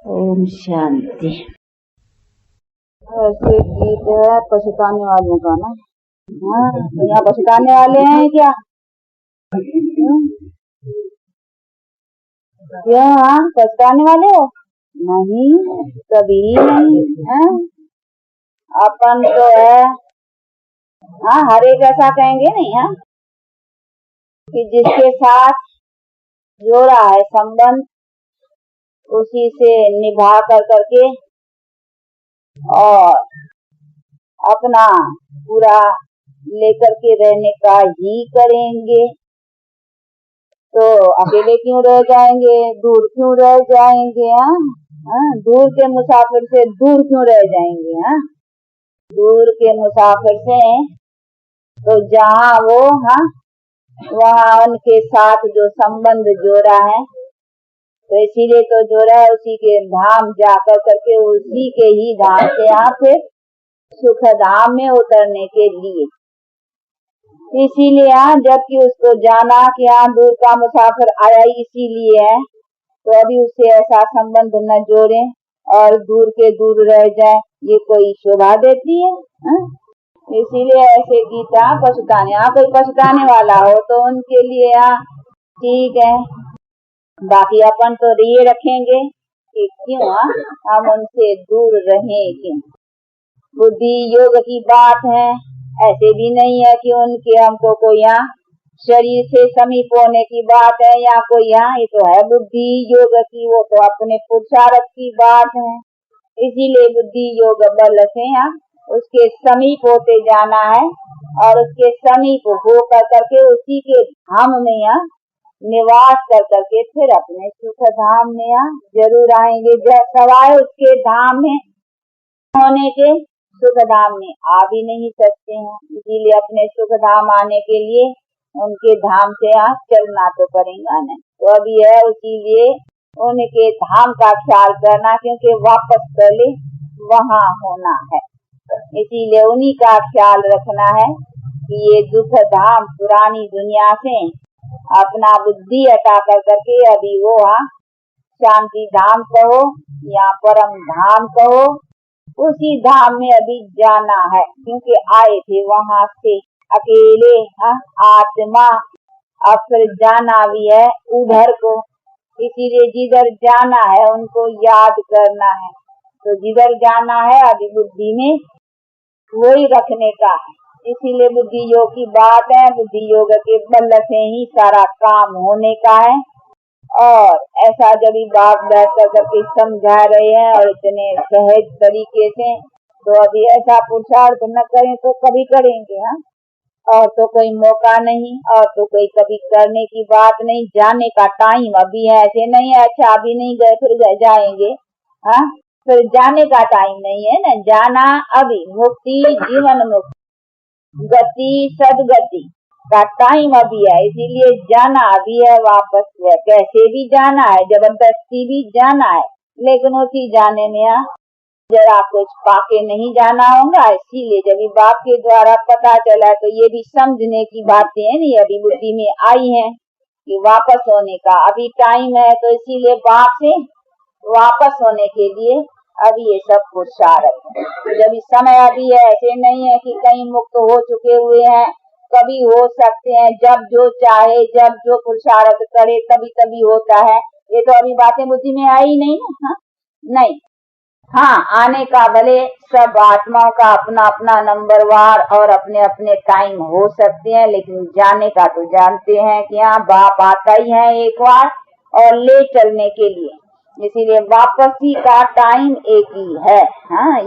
ओम शांति। ऐसे गीत है पछताने वालों का ना। हाँ, यहाँ पछताने वाले हैं क्या? क्यों? हाँ, पछताने वाले हो? नहीं, कभी नहीं है। अपन तो है हाँ, हर एक ऐसा कहेंगे नहीं है कि जिसके साथ जोड़ा है संबंध उसी से निभा कर करके और अपना पूरा लेकर के रहने का ही करेंगे। तो अकेले क्यों रह जाएंगे, दूर क्यों रह जाएंगे? हाँ, दूर के मुसाफिर से दूर क्यों रह जाएंगे? हाँ, दूर के मुसाफिर से तो जहाँ वो वहाँ उनके साथ जो संबंध जोड़ा है तो इसीलिए तो जोड़ा है, उसी के धाम जाकर करके उसी के ही धाम से यहाँ फिर सुख धाम में उतरने के लिए। इसीलिए जबकि उसको जाना कि यहाँ दूर का मुसाफिर आया ही इसीलिए है, तो अभी उससे ऐसा संबंध न जोड़े और दूर के दूर रह जाए, ये कोई शोभा देती है? इसीलिए ऐसे गीता पछताने, कोई पछताने वाला हो तो उनके लिए ठीक है, बाकी अपन तो ये रखेंगे कि क्यों हम उनसे दूर रहें। क्यों? बुद्धि योग की बात है, ऐसे भी नहीं है कि उनके हमको कोई शरीर से समीप होने की बात है या कोई ये तो है बुद्धि योग की, वो तो अपने पुरुषार्थ की बात है। इसीलिए बुद्धि योग बल से उसके समीप होते जाना है और उसके समीप हो कर करके उसी के धाम में निवास कर करके फिर अपने सुख धाम में जरूर आएंगे। सवाए उसके धाम में होने के सुख धाम में आ भी नहीं सकते हैं। इसीलिए अपने सुख धाम आने के लिए उनके धाम से चलना तो पड़ेगा नहीं। तो अभी है इसीलिए उनके धाम का ख्याल करना, क्योंकि वापस पहले वहाँ होना है। इसीलिए उन्हीं का ख्याल रखना है कि ये दुख धाम पुरानी दुनिया से अपना बुद्धि हटा कर करके अभी वो शांति धाम कहो या परम धाम कहो, उसी धाम में अभी जाना है। क्योंकि आए थे वहाँ से अकेले आत्मा, अब फिर जाना भी है उधर को। इसीलिए जिधर जाना है उनको याद करना है। तो जिधर जाना है अभी बुद्धि में वही रखने का है। इसीलिए बुद्धि योग की बात है, बुद्धि योग के बल से ही सारा काम होने का है। और ऐसा जब बात बैठ करके समझा रहे हैं और इतने सहज तरीके से, तो अभी ऐसा पुरुषार्थ न करें तो कभी करेंगे? और तो कोई मौका नहीं, और तो कोई कभी करने की बात नहीं। जाने का टाइम अभी है, ऐसे नहीं है अच्छा अभी नहीं गए फिर जाएंगे। फिर जाने का टाइम नहीं है ना, जाना अभी मुक्ति जीवन मुक्ति गति सदगति का टाइम अभी है। इसीलिए जाना अभी है, वापस है कैसे भी जाना है, जबरदस्ती भी जाना है, लेकिन उसी जाने में जरा कुछ पाके नहीं जाना होगा। इसीलिए जब बाप के द्वारा पता चला तो ये भी समझने की बातें हैं नहीं अभी बुद्धि में आई हैं कि वापस होने का अभी टाइम है। तो इसीलिए बाप से वापस होने के लिए अभी ये सब पुरुषार्थ है। तो जब इस समय अभी है, ऐसे नहीं है कि कहीं मुक्त हो चुके हुए हैं, कभी हो सकते हैं, जब जो चाहे जब जो पुरुषार्थ करे तभी तभी होता है। ये तो अभी बातें बुद्धि में आई नहीं ना। नहीं, आने का भले सब आत्माओं का अपना अपना नंबरवार और अपने अपने टाइम हो सकते हैं, लेकिन जाने का तो जानते हैं कि बाप आता ही है एक बार और ले चलने के लिए। इसीलिए वापसी का टाइम एक ही है।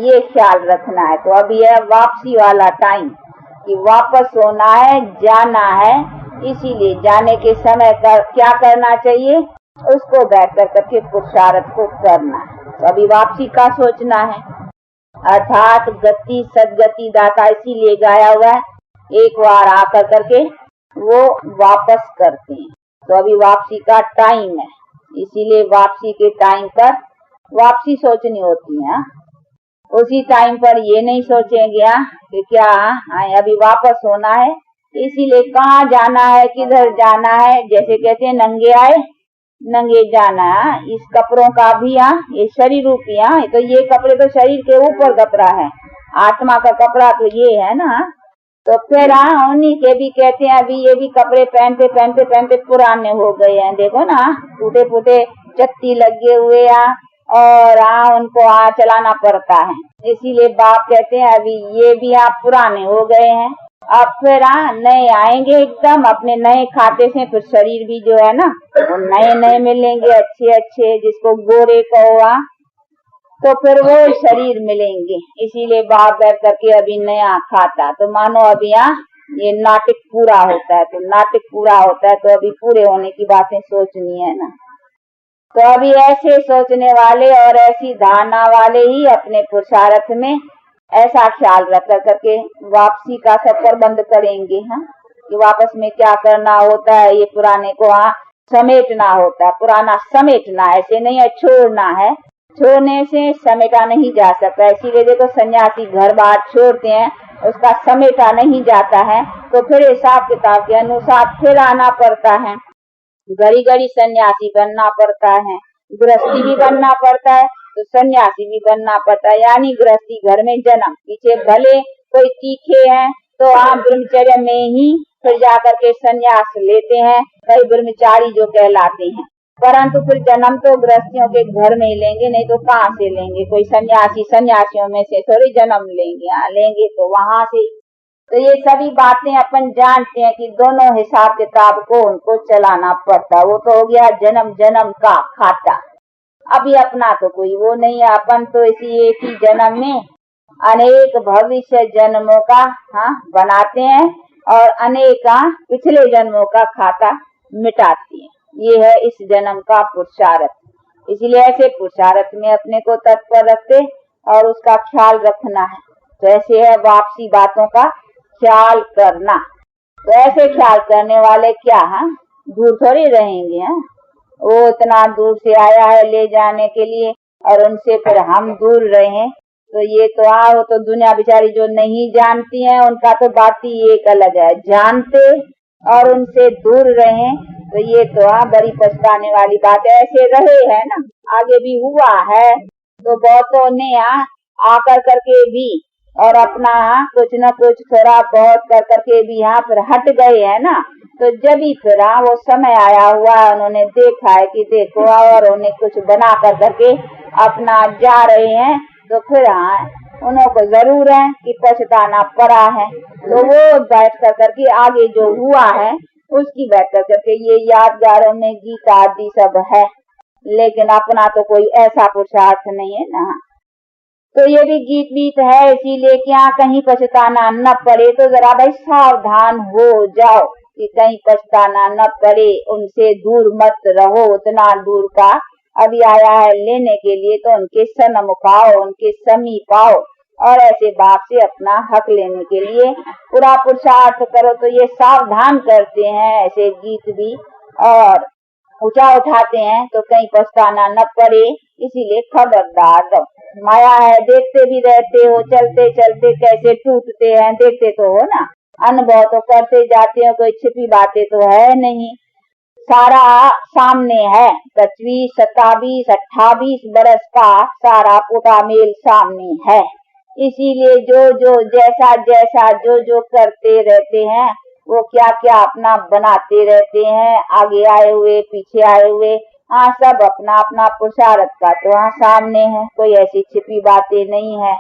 ये ख्याल रखना है। तो अभी है वापसी वाला टाइम कि वापस होना है, जाना है। इसीलिए जाने के समय क्या करना चाहिए, उसको बैठ कर करके पुरुषार्थ को करना है। तो अभी वापसी का सोचना है, अर्थात गति सदगति दाता इसीलिए गाया हुआ है, एक बार आकर करके वो वापस करते हैं। तो अभी वापसी का टाइम है, इसीलिए वापसी के टाइम पर वापसी सोचनी होती है। उसी टाइम पर ये नहीं सोचेंगे कि क्या अभी वापस होना है, इसीलिए कहाँ जाना है किधर जाना है। जैसे कहते हैं नंगे आए नंगे जाना। इस कपड़ों का भी ये शरीर रूपी तो ये कपड़े तो शरीर के ऊपर कपड़ा है, आत्मा का कपड़ा तो ये है ना। तो फिर उन्हीं के भी कहते हैं अभी ये भी कपड़े पहनते पहनते पहनते पुराने हो गए हैं, देखो ना टूटे फूटे चट्टी लगे हुए और उनको चलाना पड़ता है। इसीलिए बाप कहते हैं अभी ये भी पुराने हो गए हैं, अब फिर नए आएंगे एकदम अपने नए खाते से। फिर शरीर भी जो है ना वो नए नए मिलेंगे, अच्छे अच्छे, जिसको गोरे कहो तो फिर वो शरीर मिलेंगे। इसीलिए बाप बैठ करके अभी नया खाता, तो मानो अभी ये नाटक पूरा होता है, तो नाटक पूरा होता है तो अभी पूरे होने की बातें सोचनी है ना। तो अभी ऐसे सोचने वाले और ऐसी धारणा वाले ही अपने पुरुषार्थ में ऐसा ख्याल रख करके वापसी का सफर बंद करेंगे। कि वापस में क्या करना होता है, ये पुराने को समेटना होता है। पुराना समेटना ऐसे नहीं है छोड़ना है, छोड़ने से समेटा नहीं जा सकता। इसीलिए देखो सन्यासी घर बार छोड़ते हैं, उसका समेटा नहीं जाता है, तो फिर हिसाब किताब के अनुसार फिर आना पड़ता है। घड़ी घड़ी सन्यासी बनना पड़ता है, गृहस्थी भी बनना पड़ता है तो सन्यासी भी बनना पड़ता है। यानी गृहस्थी घर में जन्म, पीछे भले कोई तीखे हैं तो आप ब्रह्मचर्य में ही फिर जाकर के सन्यास लेते हैं, कई ब्रह्मचारी जो कहलाते हैं, परंतु फिर जन्म तो गृहस्थियों के घर में ही लेंगे, नहीं तो कहाँ से लेंगे। कोई सन्यासी सन्यासियों में से थोड़ी जन्म लेंगे, लेंगे तो वहां से। तो ये सभी बातें अपन जानते हैं कि दोनों हिसाब किताब को उनको चलाना पड़ता। वो तो हो गया जन्म जन्म का खाता। अभी अपना तो कोई वो नहीं है, अपन तो इसी एक ही जन्म में अनेक भविष्य जन्मों का बनाते हैं और अनेक पिछले जन्मों का खाता मिटाते हैं। ये है इस जन्म का पुरुषार्थ। इसलिए ऐसे पुरुषार्थ में अपने को तत्पर रखते और उसका ख्याल रखना है। तो ऐसे है वापसी बातों का ख्याल करना। तो ऐसे ख्याल करने वाले क्या दूर थोड़ी रहेंगे। वो इतना दूर से आया है ले जाने के लिए और उनसे फिर हम दूर रहे, तो ये तो वो तो दुनिया बेचारी जो नहीं जानती है उनका तो बात ही एक अलग है। जानते और उनसे दूर रहे तो ये तो बड़ी पछताने वाली बात है। ऐसे रहे है ना, आगे भी हुआ है, तो बहुतों ने आकर करके भी और अपना कुछ न कुछ थोड़ा बहुत कर करके भी फिर हट गए है ना। तो जब भी फिर वो समय आया हुआ उन्होंने देखा है कि देखो और उन्हें कुछ बना कर करके अपना जा रहे हैं, तो फिर उनको जरूर है कि पछताना पड़ा है। तो वो बैठ कर करके आगे जो हुआ है उसकी बैठ कर करके ये यादगारों में गीता आदि सब है, लेकिन अपना तो कोई ऐसा पुरुषार्थ नहीं है ना। तो ये भी गीत वीत है, इसीलिए क्या कहीं पछताना न पड़े तो जरा भाई सावधान हो जाओ कि कहीं पछताना न पड़े। उनसे दूर मत रहो, उतना दूर का अभी आया है लेने के लिए, तो उनके सन्मुख आओ, उनके समीप आओ और ऐसे बाप से अपना हक लेने के लिए पूरा पुरुषार्थ करो। तो ये सावधान करते हैं ऐसे गीत भी और ऊंचा उठाते हैं तो कहीं पछताना न पड़े, इसीलिए खबरदार रहो। माया है, देखते भी रहते हो, चलते चलते कैसे टूटते हैं, देखते तो हो ना, अनुभव तो करते जाते हो, कोई छिपी बातें तो है नहीं, सारा सामने है। 25, 27, 28 बरस का सारा पूरा मेल सामने है। इसीलिए जो जो जैसा जैसा जो जो करते रहते हैं वो क्या क्या अपना बनाते रहते हैं, आगे आए हुए पीछे आए हुए सब अपना अपना पुरुषार्थ का तो सामने है, कोई ऐसी छिपी बातें नहीं है।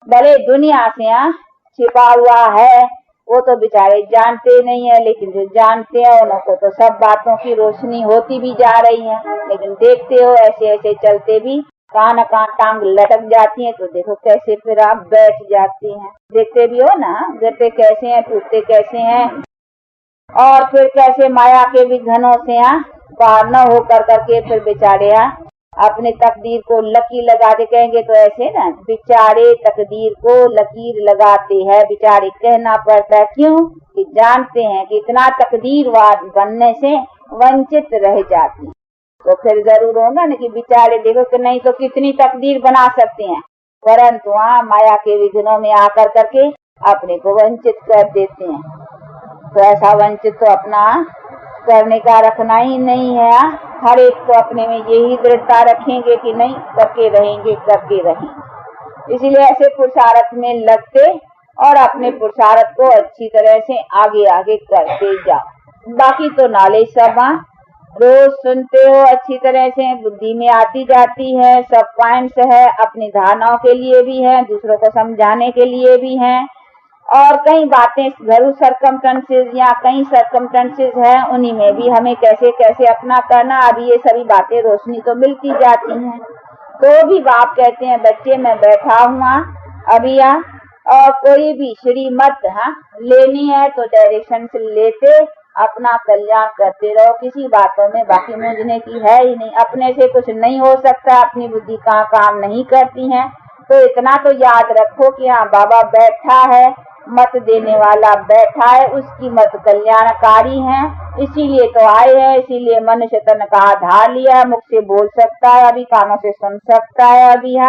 भले दुनिया से छिपा हुआ है वो तो बेचारे जानते नहीं है, लेकिन जो जानते हैं उनको तो सब बातों की रोशनी होती भी जा रही है। लेकिन देखते हो ऐसे ऐसे चलते भी कान कान टांग लटक जाती है, तो देखो कैसे फिर आप बैठ जाती हैं। देखते भी हो ना गिरते कैसे हैं, टूटते कैसे हैं और फिर कैसे माया के विघ्नों से पार न हो कर करके फिर बेचारे अपने तकदीर को लकीर लगाते। कहेंगे तो ऐसे ना, बेचारे तकदीर को लकीर लगाते हैं, बेचारे कहना पड़ता है। क्यों कि जानते हैं कि इतना तकदीरवाद बनने से वंचित रह जाती, तो फिर जरूर होगा ना कि बेचारे देखो कि नहीं तो कितनी तकदीर बना सकते हैं, परंतु माया के विघ्नों में आकर करके अपने को वंचित कर देते हैं। तो ऐसा वंचित तो अपना करने का रखना ही नहीं है। हर एक को अपने में यही दृढ़ता रखेंगे कि नहीं, करके रहेंगे। इसीलिए ऐसे पुरुषार्थ में लगते और अपने पुरुषार्थ को अच्छी तरह से आगे आगे करते जाओ। बाकी तो नॉलेज सब रोज सुनते हो, अच्छी तरह से बुद्धि में आती जाती है, सब पॉइंट्स है, अपनी धारणाओं के लिए भी है, दूसरों को समझाने के लिए भी है। और कई बातें घरेलू सर्कमस्टेंसेस या कई सर्कमस्टेंसेस है, उन्हीं में भी हमें कैसे कैसे अपना करना, अभी ये सभी बातें रोशनी तो मिलती जाती हैं। तो भी बाप कहते हैं बच्चे मैं बैठा हुआ अभी और कोई भी श्रीमत लेनी है तो डायरेक्शन से लेते अपना कल्याण करते रहो, किसी बातों में बाकी मूझने की है ही नहीं। अपने से कुछ नहीं हो सकता, अपनी बुद्धि कहाँ काम नहीं करती है। तो इतना तो याद रखो कि हाँ बाबा बैठा है, मत देने वाला बैठा है, उसकी मत कल्याणकारी है, इसीलिए तो आए हैं। इसीलिए मनुष्य तन का आधार लिया है, मुख से बोल सकता है, अभी कानों से सुन सकता है अभी।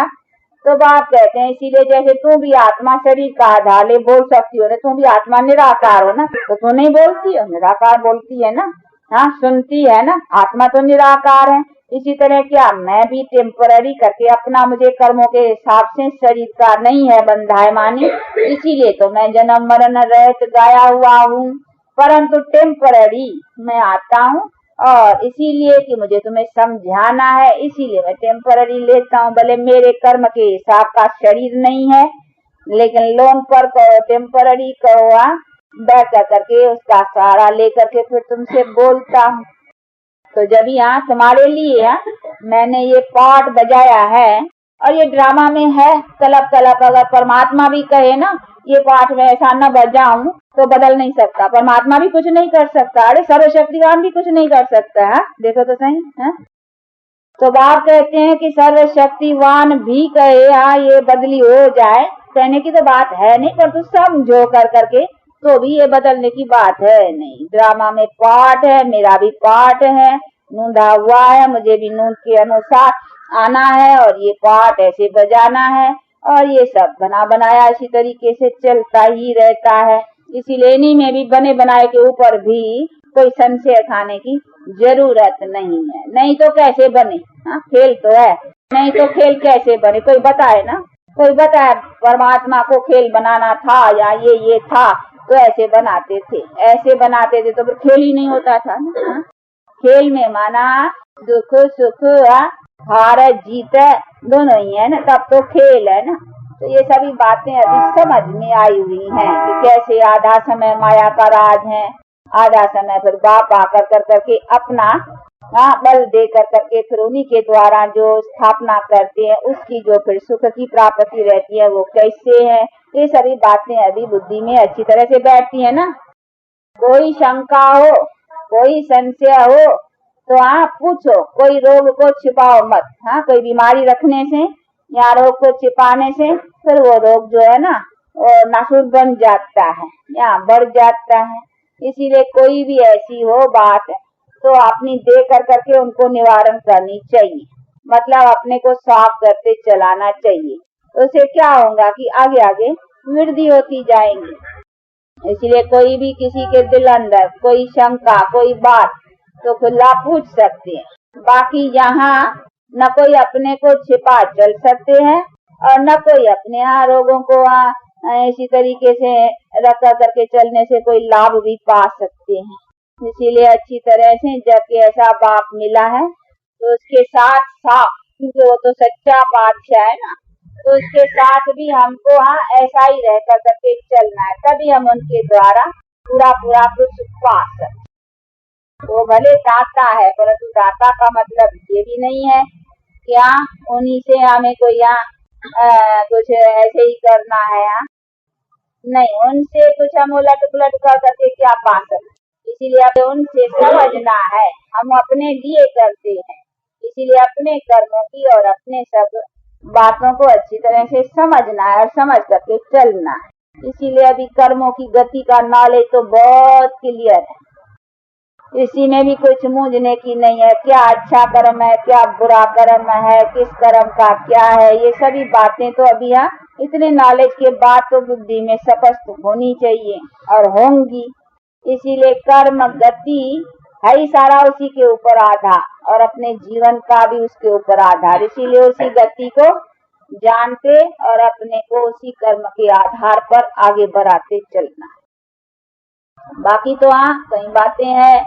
तो बाप कहते हैं इसीलिए जैसे तू भी आत्मा शरीर का आधार ले बोल सकती हो ना, तू भी आत्मा निराकार हो ना, तो तू नहीं बोलती हो, निराकार बोलती है ना, सुनती है ना, आत्मा तो निराकार है। इसी तरह क्या मैं भी टेम्पररी करके अपना मुझे कर्मों के हिसाब से शरीर का नहीं है बंधाए मानी, इसीलिए तो मैं जन्म मरण रहित गाया हुआ हूँ, परंतु टेम्पररी मैं आता हूँ और इसीलिए कि मुझे तुम्हें समझाना है, इसीलिए मैं टेम्पररी लेता हूँ। भले मेरे कर्म के हिसाब का शरीर नहीं है, लेकिन लोन पर कहो टेम्पररी कहो, बैठ करके उसका सहारा लेकर के फिर तुमसे बोलता हूँ। तो जब यहाँ तुम्हारे लिए मैंने ये पार्ट बजाया है और ये ड्रामा में है, तलब अगर परमात्मा भी कहे ना ये पार्ट में ऐसा न बजाऊं तो बदल नहीं सकता, परमात्मा भी कुछ नहीं कर सकता, अरे सर्वशक्तिवान भी कुछ नहीं कर सकता है। देखो तो सही है। तो बाप कहते हैं कि सर्वशक्तिवान भी कहे ये बदली हो जाए, कहने की तो बात है नहीं, पर तू समझो कर करके तो भी ये बदलने की बात है नहीं। ड्रामा में पार्ट है, मेरा भी पार्ट है, नूंदा हुआ है, मुझे भी नूंद के अनुसार आना है और ये पार्ट ऐसे बजाना है और ये सब बना बनाया इसी तरीके से चलता ही रहता है। इसीलिए इन्हीं में भी बने बनाए के ऊपर भी कोई संशय खाने की जरूरत नहीं है। नहीं तो कैसे बने, खेल तो है, नहीं तो खेल कैसे बने, कोई बताए ना, कोई बताए परमात्मा को खेल बनाना था या ये था तो ऐसे बनाते थे, ऐसे बनाते थे तो फिर खेल ही नहीं होता था ना। खेल में माना दुख सुख हार जीत दोनों ही है ना, तब तो खेल है ना। तो ये सभी बातें अभी समझ में आई हुई हैं कि कैसे आधा समय माया का राज है, आधा समय फिर बाप आकर कर करके अपना बल दे कर करके फिर उन्हीं के द्वारा जो स्थापना करते हैं उसकी जो फिर सुख की प्राप्ति रहती है वो कैसे है, ये सभी बातें अभी बुद्धि में अच्छी तरह से बैठती है ना। कोई शंका हो, कोई संशय हो तो पूछो, कोई रोग को छिपाओ मत। कोई बीमारी रखने से या रोग को छिपाने से फिर वो रोग जो है ना वो नासूर बन जाता है या बढ़ जाता है। इसीलिए कोई भी ऐसी हो बात तो अपनी दे कर करके उनको निवारण करनी चाहिए, मतलब अपने को साफ करते चलाना चाहिए। तो उससे क्या होगा कि आगे आगे वृद्धि होती जाएंगी। इसलिए कोई भी किसी के दिल अंदर कोई शंका कोई बात तो खुला पूछ सकते हैं। बाकी यहाँ न कोई अपने को छिपा चल सकते हैं और न कोई अपने रोगों को इसी तरीके से रख करके चलने से कोई लाभ भी पा सकते हैं। इसीलिए अच्छी तरह से जब ऐसा बाप मिला है तो उसके साथ साथ, क्योंकि वो तो सच्चा बादशाह है ना, तो उसके साथ भी हमको ऐसा ही रह कर करके चलना है, तभी हम उनके द्वारा पूरा कुछ पा सकते। वो भले दाता है परंतु दाता का मतलब ये भी नहीं है क्या उन्हीं से हमें कोई कुछ ऐसे ही करना है, नहीं, उनसे कुछ हम उलट पुलट कर करके क्या पा सकते। इसीलिए हमें उनसे समझना है, हम अपने लिए करते हैं, इसीलिए अपने कर्मों की और अपने सब बातों को अच्छी तरह से समझना है और समझ करके चलना है। इसीलिए अभी कर्मों की गति का नॉलेज तो बहुत क्लियर है, इसी में भी कुछ मूझने की नहीं है, क्या अच्छा कर्म है क्या बुरा कर्म है, किस कर्म का क्या है, ये सभी बातें तो अभी इतने नॉलेज के बाद तो बुद्धि में स्पष्ट होनी चाहिए और होंगी। इसीलिए कर्म गति है ही सारा उसी के ऊपर आधार, और अपने जीवन का भी उसके ऊपर आधार। इसीलिए उसी गति को जानते और अपने को उसी कर्म के आधार पर आगे बढ़ाते चलना। बाकी तो कई बातें हैं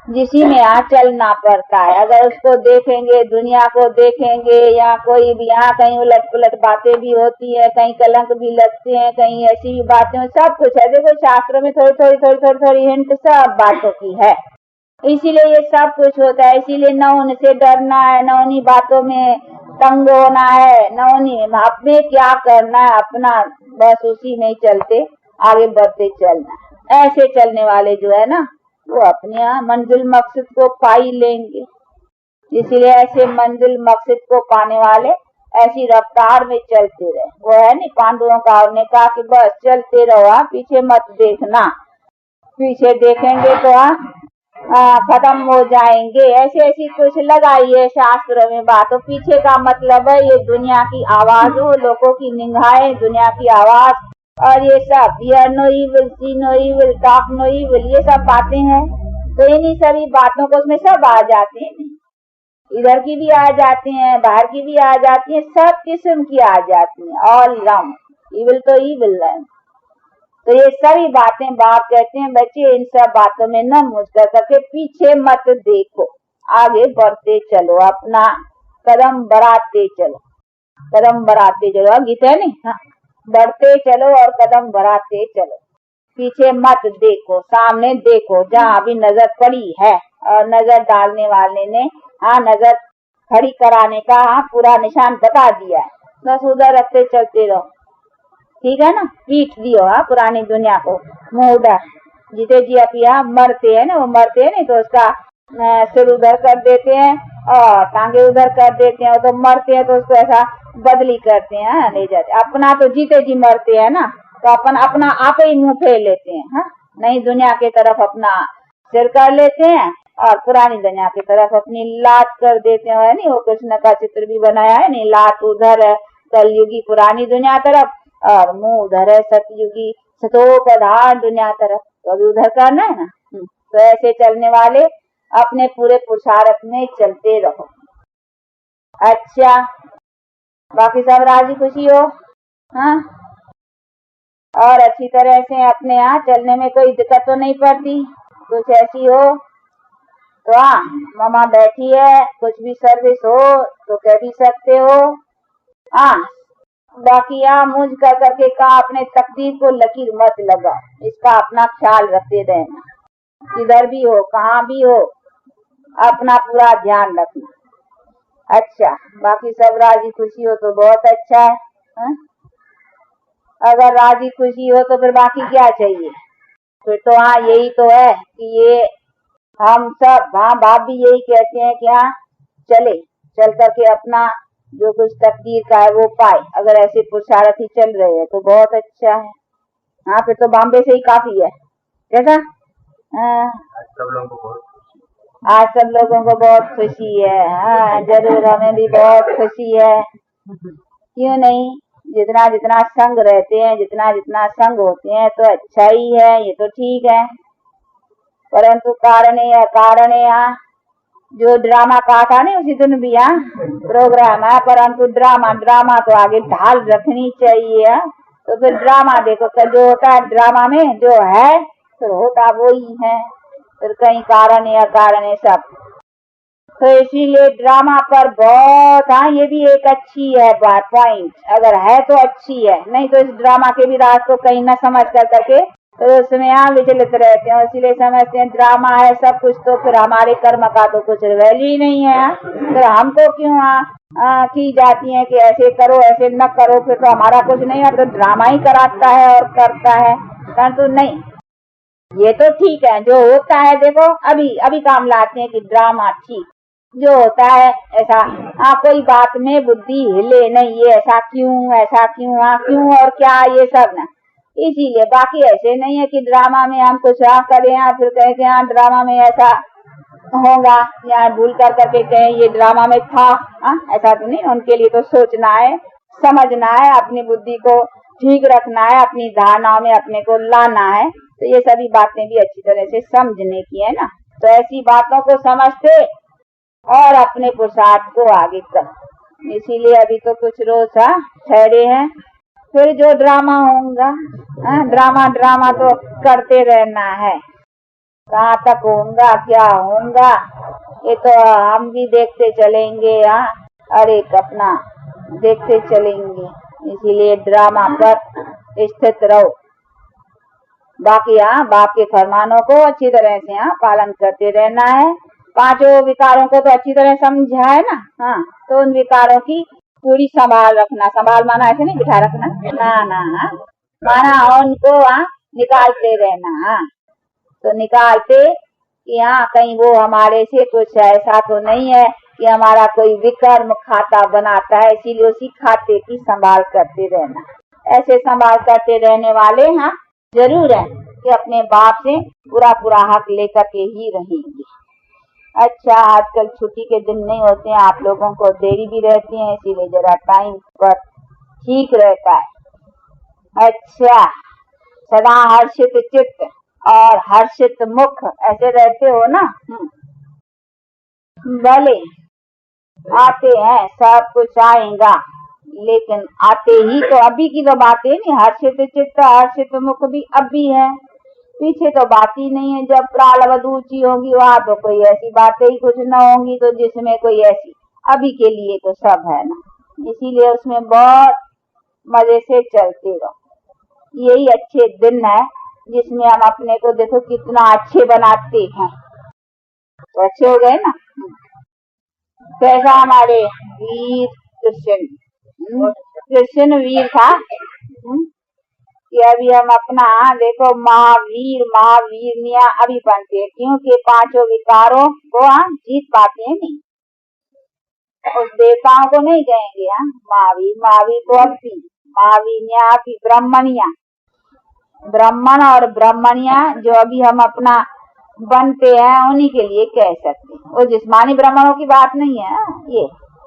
जिसी में चलना पड़ता है। अगर उसको देखेंगे, दुनिया को देखेंगे, या कोई भी कहीं उलट पुलट बातें भी होती है, कहीं कलंक भी लगते हैं, कहीं ऐसी भी बातें, सब कुछ है। देखो शास्त्रों में थोड़ी हिंट सब बातों की है। इसीलिए ये सब कुछ होता है। इसीलिए न उनसे डरना है, न उन्हीं बातों में तंग होना है, न उन्हीं में क्या करना है, अपना बस उसी में चलते आगे बढ़ते चलना है। ऐसे चलने वाले जो है ना, वो अपने मंजिल मकसद को पा ही लेंगे। इसीलिए ऐसे मंजिल मकसद को पाने वाले ऐसी रफ्तार में चलते रहे। वो है नहीं पांडवों का, उन्होंने कहा कि बस चलते रहो, पीछे मत देखना, पीछे देखेंगे तो खत्म हो जाएंगे। ऐसी कुछ लगाई है शास्त्र में बात। तो पीछे का मतलब है ये दुनिया की आवाज हो, लोगों की निगाहें, दुनिया की आवाज, और ये सब hear no evil, see no evil, talk no evil, ये सब बातें हैं। तो इन्हीं सभी बातों को उसमें सब आ जाते हैं, इधर की भी आ जाती हैं, बाहर की भी आ जाती हैं, सब किस्म की आ जाती हैं, ऑल राउंड। इविल तो इविल है। तो ये सभी बातें बाप कहते हैं बच्चे इन सब बातों में न मुझ कर करके पीछे मत देखो, आगे बढ़ते चलो, अपना कदम बढ़ाते चलो, कदम बढ़ाते चलो। गीता है नहीं, बढ़ते चलो और कदम बढ़ाते चलो, पीछे मत देखो, सामने देखो। जहाँ अभी नजर पड़ी है और नजर डालने वाले ने नजर खड़ी कराने का पूरा निशान बता दिया है, बस उधर रखते चलते रहो। ठीक है ना, पीठ दियो पुरानी दुनिया को, मुंह उधर। जीते जी अभी मरते हैं ना, वो मरते हैं नहीं तो उसका सिर उधर कर देते हैं और टांगे उधर कर देते हैं। तो मरते हैं तो उसको ऐसा बदली करते हैं, ले जाते। अपना तो जीते जी मरते हैं ना, तो अपना आप ही मुंह फेर लेते हैं। नहीं, दुनिया के तरफ अपना सिर कर लेते हैं और पुरानी दुनिया की तरफ अपनी लात कर देते हैं। नहीं, वो कृष्ण का चित्र भी बनाया है नहीं, लात उधर है कलयुगी पुरानी दुनिया तरफ और मुंह उधर है सतयुगी सतोपधार दुनिया तरफ। तो अभी उधर करना है ना। तो ऐसे चलने वाले अपने पूरे पुरुषार्थ में चलते रहो। अच्छा, बाकी सब राजी खुशी हो। और अच्छी तरह से अपने चलने में कोई दिक्कत तो नहीं पड़ती। कुछ ऐसी हो तो मामा बैठी है, कुछ भी सर्विस हो तो कह भी सकते हो। बाकी मुझ कर करके कहा अपने तकदीर को लकीर मत लगा, इसका अपना ख्याल रखते रहना। किधर भी हो, कहाँ भी हो, अपना पूरा ध्यान रखना। अच्छा, बाकी सब राजी खुशी हो तो बहुत अच्छा है। अगर राजी खुशी हो तो फिर बाकी क्या चाहिए? फिर तो यही तो है कि ये हम सब बाप भी यही कहते हैं कि चले, चल करके अपना जो कुछ तकदीर का है वो पाए। अगर ऐसे पुरुषार्थ ही चल रहे हैं तो बहुत अच्छा है। फिर तो बॉम्बे से ही काफी है। कैसा? आज सब लोगों को बहुत खुशी है। जरूर, हमें भी बहुत खुशी है। क्यों नहीं? जितना जितना संग रहते हैं, जितना जितना संग होते हैं तो अच्छा ही है, ये तो ठीक है। परंतु कारण जो ड्रामा कहा था नहीं उसी दिन भी प्रोग्राम है। परंतु ड्रामा तो आगे ढाल रखनी चाहिए। तो फिर ड्रामा देखो, जो होता है ड्रामा में जो है फिर होता वो ही है, फिर कहीं कारण है सब। तो इसीलिए ड्रामा पर बहुत ये भी एक अच्छी है बात, पॉइंट। अगर है तो अच्छी है, नहीं तो इस ड्रामा के भी राज को कहीं न समझ कर करके तो उसमें विचलित रहते हैं। इसीलिए समझते हैं ड्रामा है सब कुछ, तो फिर हमारे कर्म का तो कुछ वैल्यू ही नहीं है। फिर हमको क्यों की जाती है कि ऐसे करो ऐसे न करो, फिर तो हमारा कुछ नहीं है। तो ड्रामा ही कराता है और करता है। परंतु नहीं, ये तो ठीक है जो होता है। देखो अभी काम लाते हैं कि ड्रामा ठीक जो होता है ऐसा। कोई बात में बुद्धि हिले नहीं, ये ऐसा क्यों क्यों और क्या, ये सब ना। इसीलिए बाकी ऐसे नहीं है कि ड्रामा में हम कुछ करें फिर कहें कि ड्रामा में ऐसा होगा, या भूल कर करके कहें ये ड्रामा में था। ऐसा तो नहीं। उनके लिए तो सोचना है, समझना है, अपनी बुद्धि को ठीक रखना है, अपनी धारणा में अपने को लाना है। तो ये सभी बातें भी अच्छी तरह से समझने की है ना। तो ऐसी बातों को समझते और अपने पुरुषार्थ को आगे कर। इसीलिए अभी तो कुछ रोज ठहरे हैं, फिर जो ड्रामा होगा ड्रामा तो करते रहना है। कहाँ तक होगा क्या होगा ये तो हम भी देखते चलेंगे। और एक अपना देखते चलेंगे। इसीलिए ड्रामा पर स्थित रहो। बाकी बाप के फरमानों को अच्छी तरह से पालन करते रहना है। पांचों विकारों को तो अच्छी तरह समझा है ना। तो उन विकारों की पूरी संभाल रखना। संभाल माना ऐसे नहीं बिठा रखना, ना माना उनको निकालते रहना। तो निकालते कि कहीं वो हमारे से कुछ ऐसा तो नहीं है कि हमारा कोई विकर्म खाता बनाता है, इसीलिए उसी खाते की संभाल करते रहना। ऐसे संभाल करते रहने वाले जरूर है कि अपने बाप से पूरा हक लेकर के ही रहेंगे। अच्छा, आजकल छुट्टी के दिन नहीं होते हैं, आप लोगों को देरी भी रहती है, इसीलिए जरा टाइम पर ठीक रहता है। अच्छा, सदा हर्षित चित्त और हर्षित मुख ऐसे रहते हो ना। भले आते हैं, सब कुछ आएगा, लेकिन आते ही तो अभी की तो बातें नहीं। हर्षित चित्त हर्षित मुख भी अभी है, पीछे तो बात ही नहीं है। जब प्रारब्ध ऊंची होगी वहाँ तो कोई ऐसी बातें ही कुछ न होंगी, तो जिसमें कोई ऐसी अभी के लिए तो सब है ना। इसीलिए उसमें बहुत मजे से चलते रहो। यही अच्छे दिन है जिसमें हम अपने को देखो कितना अच्छे बनाते हैं। तो अच्छे हो गए ना। कैसा हमारे वीर कृष्ण वीर था कि अभी हम अपना देखो महावीरनिया अभी बनते हैं, क्योंकि पांचों विकारों को जीत पाते हैं नहीं। उस देवताओं को नहीं कहेंगे महावीर तो अभी महावीरनिया अभी ब्राह्मण और ब्राह्मणिया जो अभी हम अपना बनते हैं उन्हीं के लिए कह सकते हैं। वो जिस्मानी ब्राह्मणों की बात नहीं है।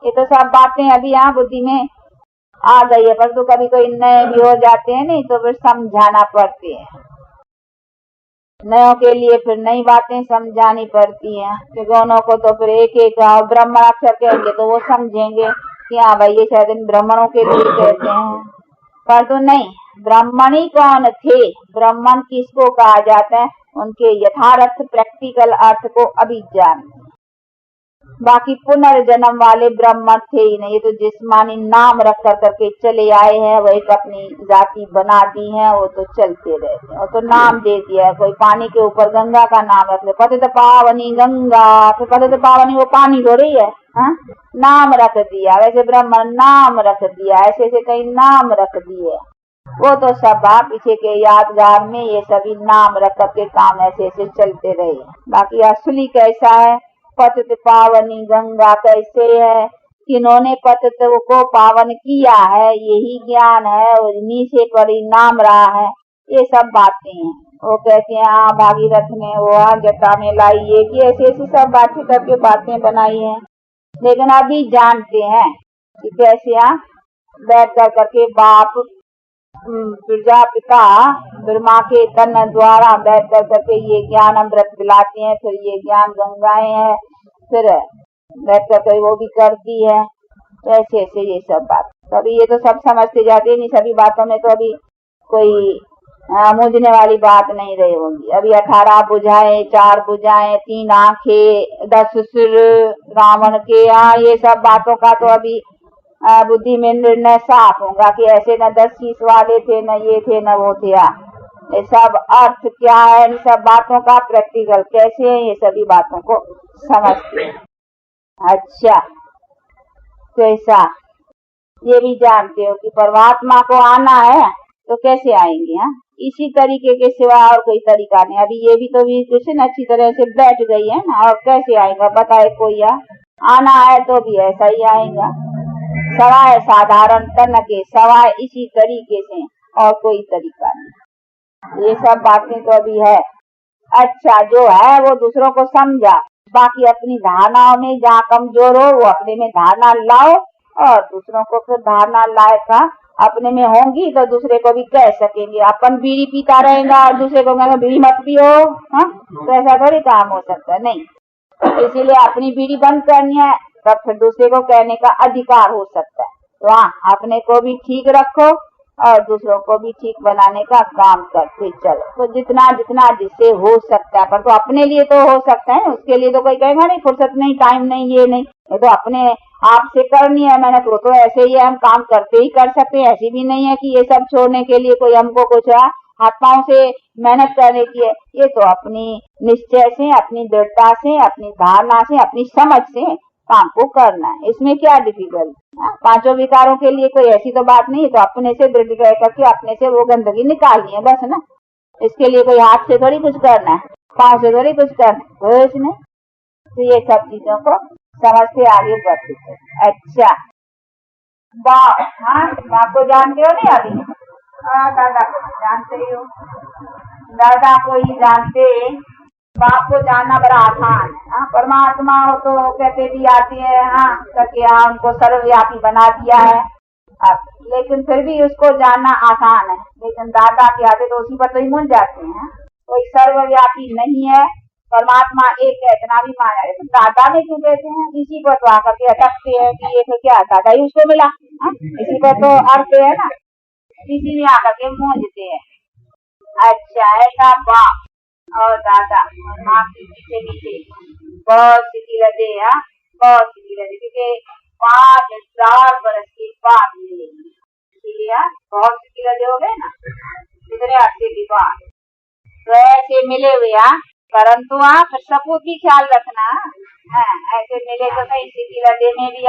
ये तो सब बातें अभी बुद्धि में आ गई है, पर तो कभी कोई नए भी हो जाते हैं नहीं तो फिर समझाना पड़ती है। नयों के लिए फिर नई बातें समझानी पड़ती हैं, क्योंकि उन्हों को तो फिर एक ब्रह्मणाक्षर कहेंगे तो वो समझेंगे कि भाई ये शायद इन ब्राह्मणों के लिए कहते हैं। पर तो नहीं, ब्राह्मणी कौन थे, ब्राह्मण किसको कहा जाता है, उनके यथार्थ प्रैक्टिकल अर्थ को अभी जानते। बाकी पुनर्जन्म वाले ब्राह्मण थे ही नहीं, ये तो जिस्मानी नाम रख करके चले आए हैं। वो एक अपनी जाति बना दी है, वो तो चलते रहते हैं। वो तो नाम दे दिया है, कोई पानी के ऊपर गंगा का नाम रख ले, पतित पावनी गंगा। तो पतित पावनी वो पानी हो रही है, नाम रख दिया। वैसे ब्राह्मण नाम रख दिया, ऐसे ऐसे कई नाम रख दिए। वो तो सब पीछे के यादगार में ये सभी नाम रख करके काम ऐसे ऐसे चलते रहे। बाकी असली कैसा है, पतित पावनी गंगा कैसे है, किन्होंने पतित को पावन किया है, यही ज्ञान है और इन्हीं से परिणाम रहा है। ये सब बातें हैं। वो कहते हैं भागीरथ ने वो जटा में लाई, ये कि ऐसी ऐसी सब बातें करके बातें बनाई हैं। लेकिन अभी जानते हैं कि कैसे बैठ कर करके बाप प्रजापिता ब्रह्मा के तन द्वारा बैठ कर करके ये ज्ञान अमृत पिलाते हैं। फिर ये ज्ञान गंगाएं हैं, फिर बैठ कर वो भी करती है। तो ऐसे ऐसे ये सब बात अभी ये तो सब समझते जाते नहीं। सभी बातों में तो अभी कोई मूझने वाली बात नहीं रही होगी। अभी 18 भुजाएं, 4 भुजाएं, 3 आंखें, 10 सिर रावण के, ये सब बातों का तो अभी बुद्धि में निर्णय साफ होगा कि ऐसे न 10 शीश वाले थे, न ये थे, न वो थे। ये सब अर्थ क्या है, इन सब बातों का प्रैक्टिकल कैसे है, ये सभी बातों को समझते हैं। अच्छा, कैसा ये भी जानते हो कि परमात्मा को आना है तो कैसे आएंगे। इसी तरीके के सिवा और कोई तरीका नहीं। अभी ये भी तो भी कुछ न अच्छी तरह से बैठ गई है ना, और कैसे आएगा बताए कोई। आना है तो भी ऐसा ही आएगा, सवाए साधारण तन के, सवाए इसी तरीके से, और कोई तरीका नहीं। ये सब बातें तो अभी है। अच्छा, जो है वो दूसरों को समझा, बाकी अपनी धारणाओं में जहाँ कमजोर हो वो अपने में धारणा लाओ, और दूसरों को फिर धारणा लाए का अपने में होंगी तो दूसरे को भी कह सकेंगे। अपन बीड़ी पीता रहेगा और दूसरे को कहेंगे बीड़ी मत पियो, हाँ, तो ऐसा थोड़ी काम हो सकता है, नहीं। तो इसीलिए अपनी बीड़ी बंद करनी है, तब फिर दूसरे को कहने का अधिकार हो सकता है। तो हाँ, अपने को भी ठीक रखो और दूसरों को भी ठीक बनाने का काम करते चलो। तो जितना जितना जिससे हो सकता है, पर तो अपने लिए तो हो सकता है, उसके लिए तो कोई कहेगा नहीं फुर्सत नहीं, टाइम नहीं, ये नहीं, ये तो अपने आप से करनी है मेहनत। वो तो ऐसे ही है, हम काम करते ही कर सकते हैं, ऐसी भी नहीं है कि ये सब छोड़ने के लिए कोई हमको कुछ हाथ पांव से मेहनत करने की है। ये तो अपनी निश्चय से, अपनी दृढ़ता से, अपनी धारणा से, अपनी समझ से काम को करना है। इसमें क्या डिफिकल्ट, पांचों विकारों के लिए कोई ऐसी तो बात नहीं है। तो अपने से दृढ़ रह करके अपने से वो गंदगी निकालनी है बस ना। इसके लिए कोई हाथ से थोड़ी कुछ करना है, पांव से थोड़ी कुछ करना है, इसमें तो ये सब चीजों को समझते आगे बढ़ते थे। अच्छा, बाप, हाँ, बाप को जानते हो नहीं अभी? दादा को जानते हो, दादा को ही जानते। बाप को जानना बड़ा आसान है। हाँ, परमात्मा हो तो कहते भी आती है, हाँ, करके हाँ उनको सर्वव्यापी बना दिया है। लेकिन फिर भी उसको जानना आसान है। लेकिन दादा के आते तो उसी पर तो ही मुझ जाते हैं। कोई सर्वव्यापी नहीं है, परमात्मा एक है, इतना भी माना है। तो दादा में क्यों कहते हैं? इसी पर तो आकर के अटकते हैं कि ये तो क्या दादा ही उसको मिला, इसी पर तो अर्थ है ना, इसी में आकर के मूंझते हैं। अच्छा, ऐसा बाप और दादा और माँ के पीछे पीछे बहुत सी लदे, बहुत सी लदे, क्योंकि 5,000 बरस के बाद मिलेगी, इसीलिए बहुत सी लदे हो गए ना कितने अर्थे के बाद। तो ऐसे मिले हुए, परंतु फिर सपूत की ख्याल रखना। ऐसे मिले तो नहीं, सिटी लदे में भी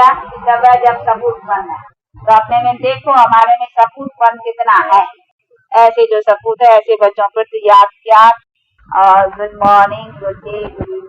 जब जब सपूत बन है तो अपने में देखो हमारे में सपूतपन कितना है। ऐसे जो सपूत है ऐसे बच्चों पर याद और good morning, good day, good